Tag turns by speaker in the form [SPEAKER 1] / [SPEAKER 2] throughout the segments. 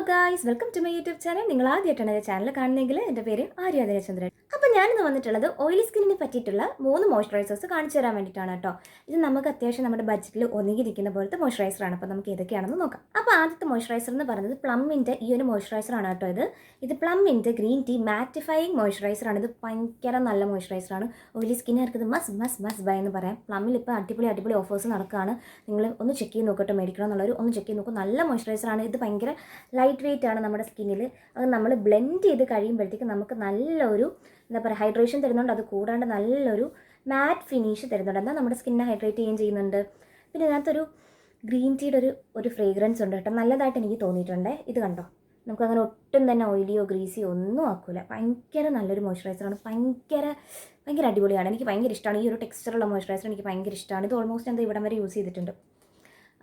[SPEAKER 1] Guys, welcome to my YouTube channel. നിങ്ങൾ ആദ്യമായിട്ടാണ് എൻ്റെ ചാനൽ കാണുന്നതെങ്കിൽ എൻ്റെ പേര് ആര്യ ജയചന്ദ്രൻ. അപ്പോൾ ഞാനിന്ന് വന്നിട്ടുള്ളത് ഓയിലി സ്കിന്നിനെ പറ്റിയിട്ടുള്ള 3 മോയ്സ്ചറൈസേഴ്സ് കാണിച്ചു തരാൻ വേണ്ടിയിട്ടാണ് കേട്ടോ. ഇത് നമുക്ക് അത്യാവശ്യം നമ്മുടെ ബഡ്ജറ്റിൽ ഒതുങ്ങിയിരിക്കുന്ന പോലത്തെ മോയ്സ്ചറൈസറാണ്. അപ്പോൾ നമുക്ക് ഏതൊക്കെയാണെന്ന് നോക്കാം. അപ്പോൾ ആദ്യത്തെ മോയ്സ്ചറൈസർ എന്ന് പറയുന്നത് പ്ലമ്മിൻ്റെ ഈ ഒരു മോയ്സ്ചറൈസറാണ് കേട്ടോ. ഇത് പ്ലമ്മിൻ്റെ ഗ്രീൻ ടീ മാറ്റിഫയിങ് മോയ്സ്ചറൈസറാണ്. ഇത് ഭയങ്കര നല്ല മോയ്സ്ചറൈസറാണ്. ഓയിലി സ്കിന്നുകാർക്ക് ഇത് മസ് ബൈ എന്ന് പറയാം. പ്ലമ്മിൽ ഇപ്പോൾ അടിപൊളി ഓഫേഴ്സ് നടക്കുകയാണ്. നിങ്ങൾ ഒന്ന് ചെക്ക് ചെയ്ത് നോക്കട്ടെ, മേടിക്കണം എന്നുള്ളവർ ഒന്ന് ചെക്ക് ചെയ്ത് നോക്കും. നല്ല മോയ്സ്ചറൈസറാണ്. ഇത് ഭയങ്കര ലൈറ്റ് വെയിറ്റ് ആണ് നമ്മുടെ സ്കിന്നിൽ. അത് നമ്മൾ ബ്ലെൻഡ് ചെയ്ത് കഴിയുമ്പോഴത്തേക്ക് നമുക്ക് നല്ലൊരു എന്താ പറയുക ഹൈഡ്രേഷൻ തരുന്നുണ്ട്. അത് കൂടാണ്ട് നല്ലൊരു മാറ്റ് ഫിനിഷ് തരുന്നുണ്ട്. എന്നാൽ നമ്മുടെ സ്കിന്നെ ഹൈഡ്രേറ്റ് ചെയ്യുകയും ചെയ്യുന്നുണ്ട്. പിന്നെ ഇതിനകത്തൊരു ഗ്രീൻ ടീയുടെ ഒരു ഫ്രേഗ്രൻസ് ഉണ്ട് കേട്ടോ. നല്ലതായിട്ട് എനിക്ക് തോന്നിയിട്ടുണ്ട്. ഇത് കണ്ടോ, നമുക്കങ്ങനെ ഒട്ടും തന്നെ ഓയിലിയോ ഗ്രീസിയോ ഒന്നും ആക്കില്ല. ഭയങ്കര നല്ലൊരു മോയ്സ്ചറൈസറാണ്. ഭയങ്കര അടിപൊളിയാണ്. എനിക്ക് ഭയങ്കര ഇഷ്ടമാണ്. ഈ ഒരു ടെക്സ്ചറുള്ള മോയ്സ്ചറൈസർ എനിക്ക് ഭയങ്കര ഇഷ്ടമാണ്. ഇത് ഓൾമോസ്റ്റ് എന്താ ഇവിടം വരെ യൂസ് ചെയ്തിട്ടുണ്ട്.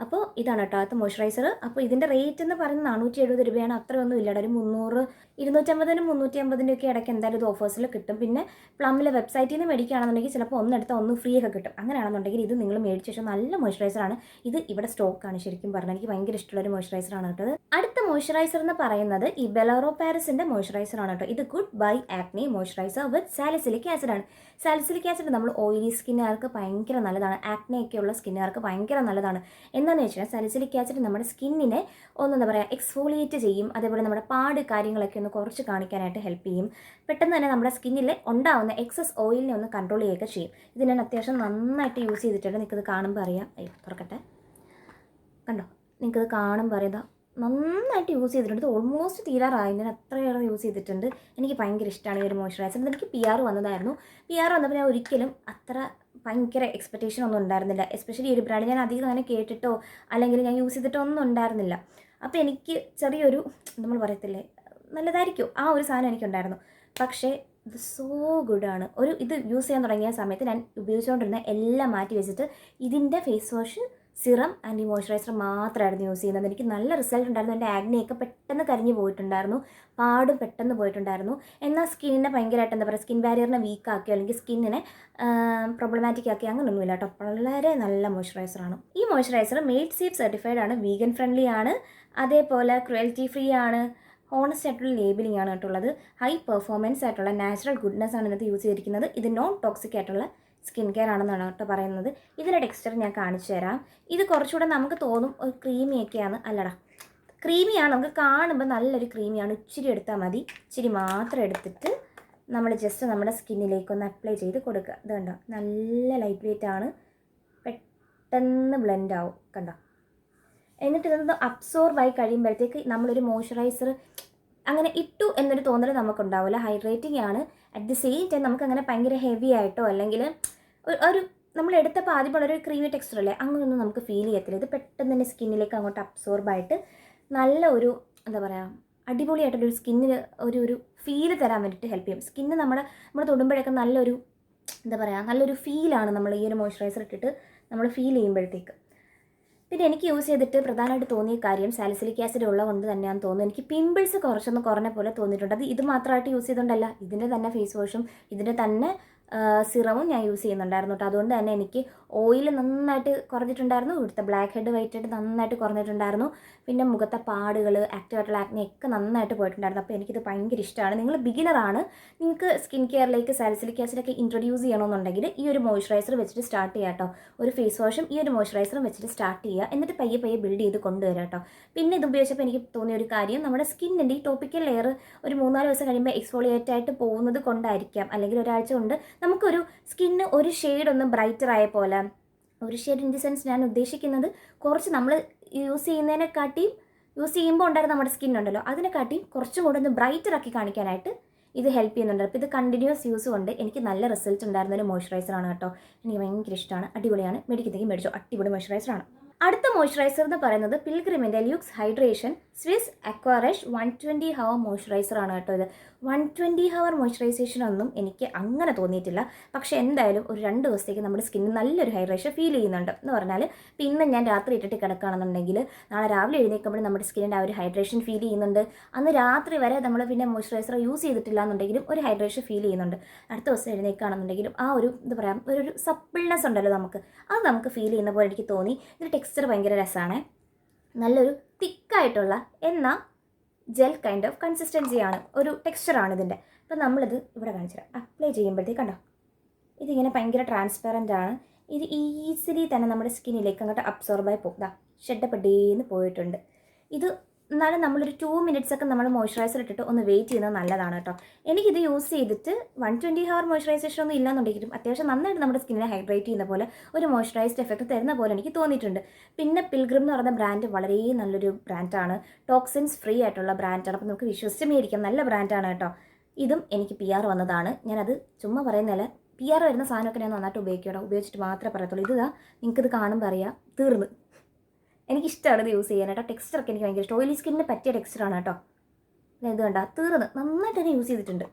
[SPEAKER 1] അപ്പോൾ ഇതാണ് കേട്ടോ ആദ്യത്തെ മോയ്സ്ചറൈസർ. അപ്പോൾ ഇതിൻ്റെ റേറ്റ് എന്ന് പറയുന്നത് 470 രൂപയാണ്. അത്രയൊന്നും ഇല്ല. ഒരു 300, 250, 350 ഒക്കെ ഇടയ്ക്ക് എന്തായാലും ഇത് ഓഫേഴ്സിൽ കിട്ടും. പിന്നെ പ്ലമ്മിലെ വെബ്സൈറ്റിൽ നിന്ന് മേടിക്കുകയാണെന്നുണ്ടെങ്കിൽ ചിലപ്പോൾ ഒന്നെടുത്താൽ ഒന്ന് ഫ്രീ ഒക്കെ കിട്ടും. അങ്ങനെയാണെന്നുണ്ടെങ്കിൽ ഇത് നിങ്ങൾ മേടിച്ച ശേഷം നല്ല മോയ്സ്ചറൈസറാണ്. ഇത് ഇവിടെ സ്റ്റോക്കാണ് ശരിക്കും പറഞ്ഞാൽ. എനിക്ക് ഭയങ്കര ഇഷ്ടമുള്ളൊരു മോയ്സ്ചറൈസറാണ് കേട്ടത്. അടുത്ത മോയ്സ്ചറൈസർ എന്ന് പറയുന്നത് ഈ ബെലോറോ പാരിസിൻ്റെ മോയ്സ്ചറൈസറാണ് കേട്ടോ. ഇത് ഗുഡ് ബൈ ആക്നെ മോയ്സ്ചറൈസർ വിത്ത് സാലിസിലിക് ആസിഡാണ്. സാലിസിലിക് ആസിഡ് നമ്മൾ ഓയിലി സ്കിന്നുകാർക്ക് ഭയങ്കര നല്ലതാണ്. ആക്നെയൊക്കെയുള്ള സ്കിന്നുകാർക്ക് ഭയങ്കര നല്ലതാണ്. എന്താണെന്ന് വെച്ചാൽ സാലിസിലിക് ആസിഡ് നമ്മുടെ സ്കിന്നിനെ എന്താ പറയുക എക്സ്ഫോളിയേറ്റ് ചെയ്യും. അതേപോലെ നമ്മുടെ പാട് കാര്യങ്ങളൊക്കെ ഒന്ന് കുറച്ച് കാണിക്കാനായിട്ട് ഹെൽപ്പ് ചെയ്യും. പെട്ടെന്ന് തന്നെ നമ്മുടെ സ്കിന്നിൽ ഉണ്ടാവുന്ന എക്സസ് ഓയിലിനെ ഒന്ന് കൺട്രോൾ ചെയ്യുകയൊക്കെ ചെയ്യും. ഇത് ഞാൻ അത്യാവശ്യം നന്നായിട്ട് യൂസ് ചെയ്തിട്ടുണ്ട്. നിങ്ങൾക്കിത് കാണുമ്പോൾ അറിയാം. തുറക്കട്ടെ, കണ്ടോ, നിങ്ങൾക്കിത് കാണുമ്പോൾ അറിയാം. നന്നായിട്ട് യൂസ് ചെയ്തിട്ടുണ്ട്. ഇത് ഓൾമോസ്റ്റ് തീരാറായി. ഞാൻ അത്രയേറെ യൂസ് ചെയ്തിട്ടുണ്ട്. എനിക്ക് ഭയങ്കര ഇഷ്ടമാണ് ഈ ഒരു മോയ്സ്ചറൈസർ. എനിക്ക് PR വന്നതായിരുന്നു. PR വന്നപ്പോൾ ഞാൻ ഒരിക്കലും അത്ര ഭയങ്കര എക്സ്പെക്റ്റേഷൻ ഒന്നും ഉണ്ടായിരുന്നില്ല. എസ്പെഷ്യലി ഈ ഒരു ബ്രാൻഡ് ഞാൻ അധികം അങ്ങനെ കേട്ടിട്ടോ അല്ലെങ്കിൽ ഞാൻ യൂസ് ചെയ്തിട്ടോ ഒന്നും ഉണ്ടായിരുന്നില്ല. അപ്പോൾ എനിക്ക് ചെറിയൊരു നമ്മൾ പറയത്തില്ലേ നല്ലതായിരിക്കും ആ ഒരു സാധനം എനിക്കുണ്ടായിരുന്നു. പക്ഷേ ഇത് സോ ഗുഡാണ്. ഇത് യൂസ് ചെയ്യാൻ തുടങ്ങിയ സമയത്ത് ഞാൻ ഉപയോഗിച്ചുകൊണ്ടിരുന്ന എല്ലാം മാറ്റി വെച്ചിട്ട് ഇതിൻ്റെ ഫേസ് വാഷ്, സിറം ആൻഡ് ഈ മോയ്സ്ചറൈസർ മാത്രമായിരുന്നു യൂസ് ചെയ്യുന്നത്. എനിക്ക് നല്ല റിസൾട്ട് ഉണ്ടായിരുന്നു. എൻ്റെ ആഗ്നെയൊക്കെ പെട്ടെന്ന് കരിഞ്ഞു പോയിട്ടുണ്ടായിരുന്നു. പാടും പെട്ടെന്ന് പോയിട്ടുണ്ടായിരുന്നു. എന്നാൽ സ്കിന്നിനെ ഭയങ്കരമായിട്ട് എന്താ പറയുക സ്കിൻ ബാരിയറിനെ വീക്കാക്കിയോ അല്ലെങ്കിൽ സ്കിന്നിനെ പ്രോബ്ലമാറ്റിക് ആക്കി അങ്ങനെയൊന്നുമില്ല കേട്ടോ. വളരെ നല്ല മോയ്സ്ചറൈസറാണ്. ഈ മോയ്സ്ചറൈസർ മെയ്ഡ് സേഫ് സർട്ടിഫൈഡ് ആണ്, വീഗൻ ഫ്രണ്ട്ലി ആണ്, അതേപോലെ ക്രുവൽറ്റി ഫ്രീ ആണ്, ഹോണസ്റ്റ് ആയിട്ടുള്ള ലേബലിംഗ് ആണ് കേട്ടുള്ളത്. ഹൈ പെർഫോമൻസ് ആയിട്ടുള്ള നാച്ചുറൽ ഗുഡ്നെസ് ആണ് ഇതിനകത്ത് യൂസ് ചെയ്തിരിക്കുന്നത്. ഇത് നോൺ ടോക്സിക് ആയിട്ടുള്ള സ്കിൻ കെയർ ആണെന്നാണ് കേട്ടോ പറയുന്നത്. ഇതിൻ്റെ ടെക്സ്ചർ ഞാൻ കാണിച്ചു തരാം. ഇത് കുറച്ചുകൂടെ നമുക്ക് തോന്നും ഒരു ക്രീമിയൊക്കെയാണ്. അല്ലടാ, ക്രീമിയാണ്. നമുക്ക് കാണുമ്പോൾ നല്ലൊരു ക്രീമിയാണ്. ഇച്ചിരി എടുത്താൽ മതി. ഇച്ചിരി മാത്രം എടുത്തിട്ട് നമ്മൾ ജസ്റ്റ് നമ്മുടെ സ്കിന്നിലേക്കൊന്ന് അപ്ലൈ ചെയ്ത് കൊടുക്കുക. ഇത് കണ്ടോ, നല്ല ലൈറ്റ് വെയിറ്റ് ആണ്. പെട്ടെന്ന് ബ്ലെൻഡ് ആവും കണ്ടോ. എന്നിട്ട് ഇതൊന്ന് അബ്സോർബ് ആയി കഴിയുമ്പോഴത്തേക്ക് നമ്മളൊരു മോയ്സ്ചറൈസർ അങ്ങനെ ഇട്ടു എന്നൊരു തോന്നൽ നമുക്കുണ്ടാവില്ല. ഹൈഡ്രേറ്റിംഗ് ആണ്. അറ്റ് ദി സെയിം ടൈം നമുക്കങ്ങനെ ഭയങ്കര ഹെവി ആയിട്ടോ അല്ലെങ്കിൽ ഒരു നമ്മൾ എടുത്തപ്പോൾ ആദ്യമുള്ളൊരു ക്രീമി ടെക്സ്ചർ അല്ലേ അങ്ങനെയൊന്നും നമുക്ക് ഫീൽ ചെയ്യത്തില്ല. ഇത് പെട്ടെന്ന് തന്നെ സ്കിന്നിലേക്ക് അങ്ങോട്ട് അബ്സോർബായിട്ട് നല്ല ഒരു എന്താ പറയുക അടിപൊളിയായിട്ടൊരു സ്കിന്നിന് ഒരു ഫീല് തരാൻ വേണ്ടിയിട്ട് ഹെൽപ്പ് ചെയ്യും. സ്കിന്ന് നമ്മൾ തൊടുമ്പോഴൊക്കെ നല്ലൊരു എന്താ പറയുക നല്ലൊരു ഫീലാണ് നമ്മൾ ഈ ഒരു മോയ്സ്ചറൈസർ ഇട്ടിട്ട് നമ്മൾ ഫീൽ ചെയ്യുമ്പോഴത്തേക്ക്. പിന്നെ എനിക്ക് യൂസ് ചെയ്തിട്ട് പ്രധാനമായിട്ട് തോന്നിയ കാര്യം സാലിസിലിക് ആസിഡ് ഉള്ളതുകൊണ്ട് തന്നെയാണെന്ന് തോന്നുന്നു. എനിക്ക് പിമ്പിൾസ് കുറച്ചൊന്ന് കുറഞ്ഞ പോലെ തോന്നിയിട്ടുണ്ട്. അത് ഇത് മാത്രമായിട്ട് യൂസ് ചെയ്തുകൊണ്ടല്ല, ഇതിൻ്റെ തന്നെ ഫേസ് വാഷും ഇതിൻ്റെ തന്നെ സിറവും ഞാൻ യൂസ് ചെയ്യുന്നുണ്ടായിരുന്നു കേട്ടോ. അതുകൊണ്ട് തന്നെ എനിക്ക് ഓയിൽ നന്നായിട്ട് കുറഞ്ഞിട്ടുണ്ടായിരുന്നു. ഇവിടുത്തെ ബ്ലാക്ക് ഹെഡ് വൈറ്റ് ഹെഡ് നന്നായിട്ട് കുറഞ്ഞിട്ടുണ്ടായിരുന്നു. പിന്നെ മുഖത്തെ പാടുകൾ, ആക്റ്റീവായിട്ടുള്ള ആക്നെ ഒക്കെ നന്നായിട്ട് പോയിട്ടുണ്ടായിരുന്നു. അപ്പോൾ എനിക്കിത് ഭയങ്കര ഇഷ്ടമാണ്. നിങ്ങൾ ബിഗിനറാണ്, നിങ്ങൾക്ക് സ്കിൻ കെയറിലേക്ക് സാലിസിലിക് ആസിഡൊക്കെ ഇൻട്രൊഡ്യൂസ് ചെയ്യണമെന്നുണ്ടെങ്കിൽ ഈ ഒരു മോയ്സ്ചറൈസർ വെച്ചിട്ട് സ്റ്റാർട്ട് ചെയ്യാം കേട്ടോ. ഒരു ഫേസ് വാഷും ഈ ഒരു മോയ്സ്ചറൈസറും വെച്ചിട്ട് സ്റ്റാർട്ട് ചെയ്യുക. എന്നിട്ട് പയ്യെ ബിൽഡ് ചെയ്ത് കൊണ്ടുവരാം കേട്ടോ. പിന്നെ ഇത് ഉപയോഗിച്ചപ്പോൾ എനിക്ക് തോന്നിയ ഒരു കാര്യം, നമ്മുടെ സ്കിന്നിൻ്റെ ഈ ടോപ്പിക്കൽ ലെയർ ഒരു 3-4 ദിവസം കഴിയുമ്പോൾ എക്സ്ഫോളിയേറ്റ് ആയിട്ട് പോകുന്നത് കൊണ്ടായിരിക്കാം, അല്ലെങ്കിൽ ഒരാഴ്ച കൊണ്ട് നമുക്കൊരു സ്കിന്ന് ഒരു ഷെയ്ഡ് ഒന്ന് ബ്രൈറ്റർ ആയ പോലെ, ഒരു ഷെയ്ഡ് ഇൻ ദി സെൻസ് ഞാൻ ഉദ്ദേശിക്കുന്നത് കുറച്ച് നമ്മൾ യൂസ് ചെയ്യുമ്പോൾ ഉണ്ടായിരുന്ന നമ്മുടെ സ്കിന്നുണ്ടല്ലോ അതിനെക്കാട്ടിയും കുറച്ചും കൂടെ ഒന്ന് ബ്രൈറ്റർ ആക്കി കാണിക്കാനായിട്ട് ഇത് ഹെൽപ്പ് ചെയ്യുന്നുണ്ട്. അപ്പോൾ ഇത് കണ്ടിന്യൂസ് യൂസ് കൊണ്ട് എനിക്ക് നല്ല റിസൾട്ട് ഉണ്ടായിരുന്ന ഒരു മോയ്സ്ചറൈസറാണ് കേട്ടോ. എനിക്ക് ഭയങ്കര ഇഷ്ടമാണ്. അടിപൊളിയാണ്. മേടിക്കുന്നതെങ്കിൽ മേടിച്ചോ. അടിപൊളി മോയ്സ്ചറൈസറാണ്. അടുത്ത മോയ്സ്ചറൈസർ എന്ന് പറയുന്നത് പിൽഗ്രിമിൻ്റെ ല്യൂക്സ് ഹൈഡ്രേഷൻ സ്വിസ് അക്വാറഷ് 120 ഹവർ മോയ്സ്ചറൈസർ ആണ് കേട്ടോ. ഇത് 120 ഹവർ മോയ്സ്ചറൈസേഷൻ ഒന്നും എനിക്ക് അങ്ങനെ തോന്നിയിട്ടില്ല. പക്ഷേ എന്തായാലും ഒരു 2 ദിവസത്തേക്ക് നമ്മുടെ സ്കിന്നിന് നല്ലൊരു ഹൈഡ്രേഷൻ ഫീൽ ചെയ്യുന്നുണ്ട്. എന്ന് പറഞ്ഞാൽ പിന്നെ ഞാൻ രാത്രി ഇട്ടിട്ട് കിടക്കുകയാണെന്നുണ്ടെങ്കിൽ നാളെ രാവിലെ എഴുന്നേൽക്കുമ്പോൾ നമ്മുടെ സ്കിന്നിൻ്റെ ആ ഒരു ഹൈഡ്രേഷൻ ഫീൽ ചെയ്യുന്നുണ്ട്. അന്ന് രാത്രി വരെ നമ്മൾ പിന്നെ മോയ്സ്ചറൈസർ യൂസ് ചെയ്തിട്ടില്ല എന്നുണ്ടെങ്കിലും ഒരു ഹൈഡ്രേഷൻ ഫീൽ ചെയ്യുന്നുണ്ട്. അടുത്ത ദിവസം എഴുന്നേൽക്കുകയാണെന്നുണ്ടെങ്കിലും ആ ഒരു എന്താ പറയുക ഒരു സപ്പിൾനെസ് ഉണ്ടല്ലോ അത് നമുക്ക് ഫീൽ ചെയ്യുന്ന പോലെ എനിക്ക് തോന്നി. ഇതിൻ്റെ ടെക്സ്ചർ ഭയങ്കര രസമാണ്. നല്ലൊരു തിക്കായിട്ടുള്ള എന്നാൽ ജെൽ കൈൻഡ് ഓഫ് കൺസിസ്റ്റൻസിയാണ്, ഒരു ടെക്സ്ചറാണ് ഇതിൻ്റെ. അപ്പോൾ നമ്മളിത് ഇവിടെ കാണിച്ചു തരാം. അപ്ലൈ ചെയ്യുമ്പോഴത്തേക്ക് കണ്ടോ, ഇതിങ്ങനെ ഭയങ്കര ട്രാൻസ്പെറൻ്റ് ആണ്. ഇത് ഈസിലി തന്നെ നമ്മുടെ സ്കിന്നിലേക്ക് അങ്ങോട്ട് അബ്സോർബായി പോകും. ഷെഡപ്പടേന്ന് പോയിട്ടുണ്ട്. ഇത് എന്നാലും നമ്മളൊരു 2 minutes ഒക്കെ നമ്മൾ മോയ്സ്ചറൈസർ ഇട്ടിട്ട് ഒന്ന് വെയിറ്റ് ചെയ്യുന്നത് നല്ലതാണ് കേട്ടോ. എനിക്കിത് യൂസ് ചെയ്തിട്ട് 120 hour മോയ്സ്ചറൈസേഷൻ ഒന്നും ഇല്ലാന്നുണ്ടെങ്കിലും അത്യാവശ്യം നന്നായിട്ട് നമ്മുടെ സ്കിന്നിനെ ഹൈഡ്രേറ്റ് ചെയ്യുന്ന പോലെ ഒരു മോയ്സ്ചറൈസ്ഡ് എഫക്റ്റ് തരുന്ന പോലെ എനിക്ക് തോന്നിയിട്ടുണ്ട്. പിന്നെ പിൽഗ്രിം എന്ന് പറയുന്ന ബ്രാൻഡ് വളരെ നല്ലൊരു ബ്രാൻഡാണ്, ടോക്സിൻസ് ഫ്രീ ആയിട്ടുള്ള ബ്രാൻഡാണ്. അപ്പോൾ നമുക്ക് വിശ്വസിച്ച് മേടിക്കാം, നല്ല ബ്രാൻഡാണ് കേട്ടോ. ഇതും എനിക്ക് PR വന്നതാണ്, ഞാനത് ചുമ്മാ പറയുന്നില്ല. PR വരുന്ന സാധനമൊക്കെ ഞാൻ നന്നായിട്ട് ഉപയോഗിച്ചിട്ട് മാത്രമേ പറയത്തുള്ളൂ. ഇതാ നിങ്ങൾക്കിത് കാണുമ്പോൾ അറിയാം, തീർന്ന്. എനിക്കിഷ്ടമാണ് ഇത് യൂസ് ചെയ്യാൻ കേട്ടോ. ടെക്സ്ചറൊക്കെ എനിക്ക് ഭയങ്കര ഇഷ്ടം, ഓയിലി സ്കിന്നിന് പറ്റിയ ടെക്സ്ചറാണ് കേട്ടോ. ഇത് കണ്ട തീർന്ന്, നന്നായിട്ട് തന്നെ യൂസ് ചെയ്തിട്ടുണ്ട്.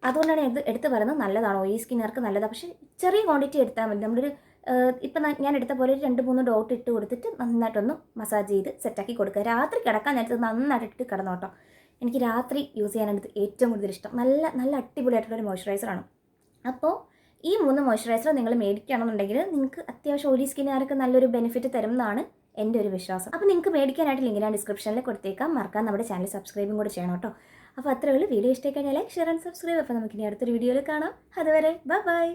[SPEAKER 1] അതുകൊണ്ടാണ് ഇത് എടുത്ത് പറയുന്നത് നല്ലതാണ്, ഓയിലി സ്കിന്നുകാർക്ക് നല്ലതാണ്. പക്ഷേ ചെറിയ ക്വാണ്ടിറ്റി എടുത്താൽ മതി. നമ്മളൊരു ഇപ്പം ഞാൻ എടുത്ത പോലെ 2-3 ഡോട്ട് ഇട്ട് കൊടുത്തിട്ട് നന്നായിട്ടൊന്ന് മസാജ് ചെയ്ത് സെറ്റാക്കി കൊടുക്കുക. രാത്രി കിടക്കാൻ നേരത്ത് നന്നായിട്ട് ഇട്ട് കിടന്നു കേട്ടോ. എനിക്ക് രാത്രി യൂസ് ചെയ്യാനാണ് ഇത് ഏറ്റവും കൂടുതൽ ഇഷ്ടം. നല്ല നല്ല അടിപൊളിയായിട്ടുള്ളൊരു മോയ്സ്ചറൈസറാണ്. അപ്പോൾ ഈ 3 മോയ്സ്ചറൈസർ നിങ്ങൾ മേടിക്കുകയാണെന്നുണ്ടെങ്കിൽ നിങ്ങൾക്ക് അത്യാവശ്യം ഓയിലി സ്കിന്നുകാർക്ക് നല്ലൊരു ബെനിഫിറ്റ് തരും എന്നാണ് എൻ്റെ ഒരു വിശ്വാസം. അപ്പോൾ നിങ്ങൾക്ക് മേടിക്കാനായിട്ട് ലിങ്ക് ഞാൻ ഡിസ്ക്രിപ്ഷനിൽ കൊടുത്തേക്കാം. മറക്കാൻ നമ്മുടെ ചാനൽ സബ്സ്ക്രൈബും കൂടെ ചെയ്യണം കേട്ടോ. അപ്പോൾ അത്രയേ ഉള്ളൂ. വീഡിയോ ഇഷ്ടമായി കഴിഞ്ഞാൽ ലൈക്ക്, ഷെയർ ആൻഡ് സബ്സ്ക്രൈബ്. അപ്പോൾ നമുക്കിനി അടുത്തൊരു വീഡിയോയിൽ കാണാം. അതുവരെ ബൈ.